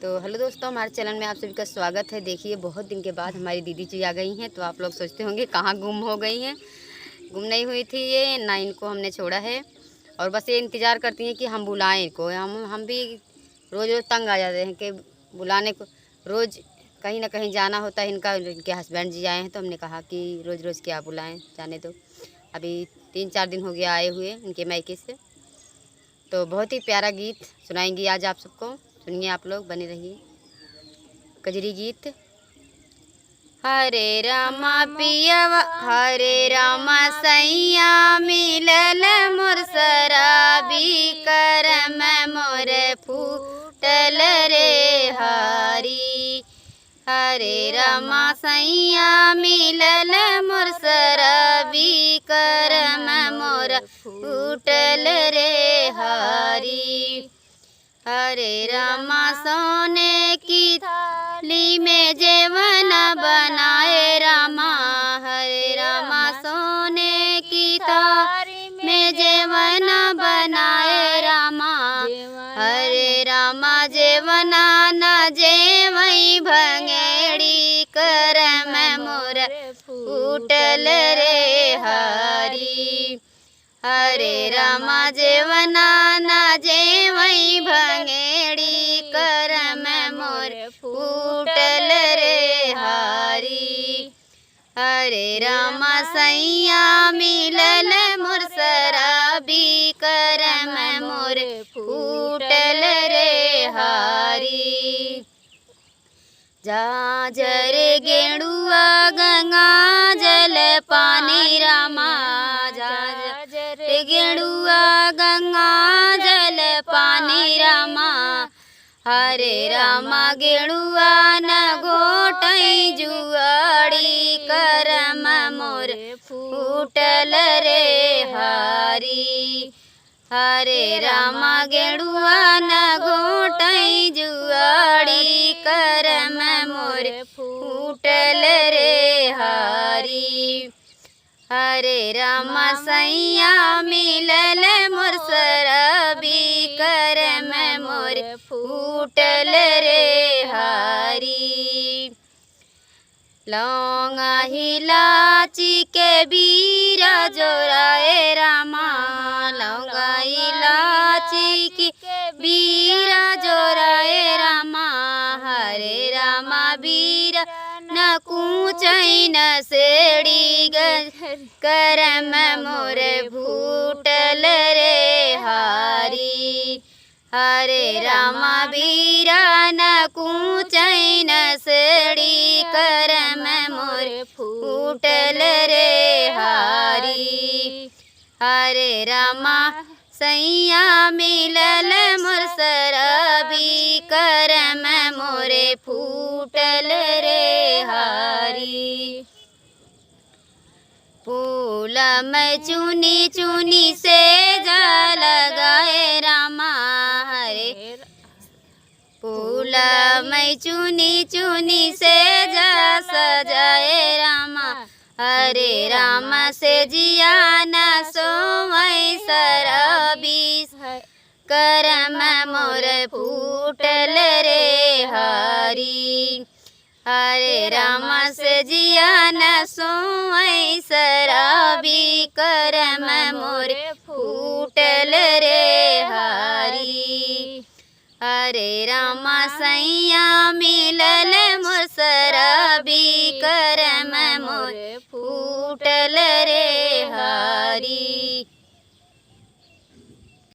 तो हेलो दोस्तों, हमारे चैनल में आप सभी का स्वागत है। देखिए, बहुत दिन के बाद हमारी दीदी जी आ गई हैं। तो आप लोग सोचते होंगे कहाँ गुम हो गई हैं। गुम नहीं हुई थी ये, ना इनको हमने छोड़ा है। और बस ये इंतज़ार करती हैं कि हम बुलाएं इनको। हम भी रोज़ रोज़ तंग आ जाते हैं कि बुलाने को। रोज़ कहीं ना कहीं जाना होता है इनका। इनके हस्बैंड जी आए हैं तो हमने कहा कि रोज़ रोज़ क्या बुलाएं, जाने दो। अभी 3-4 दिन हो गया आए हुए इनके मायके से। तो बहुत ही प्यारा गीत सुनाएंगी आज आप सबको। सुनिए, आप लोग बने रहिए। कजरी गीत। हरे रामा पियवा हरे रामा सैया मिलल मोर शराबी करम मोर फूटल रे हरी। हरे रामा सैया मिलल मोर शराबी करम मोर फूटल रे हरी। हरे रामा सोने की थाली में जेवन बनाए रामा। हरे रामा सोने की थाली में जेवन बनाए रामा। हरे रामा जेवना न जेवई भंगेड़ी करम मोर फूटल रे हरी। हरे रामा जेवना न जेवई भंगेड़ी करम मोर फूटल रे हरी। हरे रामा सैया मिलल मोर शराबी करम मोर फूटल रे हरी। जाजर गेड़ुआ गंगा जल पानी रामा। जाजर गेड़ुआ गंगा जल पानी रामा। हरे रामा गेड़ुआ न घोटई जुआड़ी करम मोर फूटल रे हरी। हरे रामा गेड़ुआ न घोटई जुआड़ी करम मोर फूटल रे हरी। हरे रामा सैया मिलल मोर शराबी करम मोर फूटल रे हरी। लौंगा इलाची के बीरा जोराए रामा। लौंगा इलाची की बीरा जोराए रामा। हरे रामा बीरा न कूचई न सेड़ी करम मोर फूटल रे हरी। हरे रामा बीरा न कूचई न सेड़ी करम मोर फूटल रे हरी। हरे रामा सैया मिलल मोर शराबी करम मोरे फूटल रे हरी। फूल में चुनी चुनी से जा लगाए रामा। हरे फूल में चुनी चुनी से जा सजाए रामा। हरे रामा से जिया न सोवई शराबी करम मोर फूटल रे हरी। हरे रामा से जिया न सोवई शराबी करम मोर फूटल रे हरी। हरे रामा सैया मिलल मोर शराबी करम मोर फूटल रे हरी।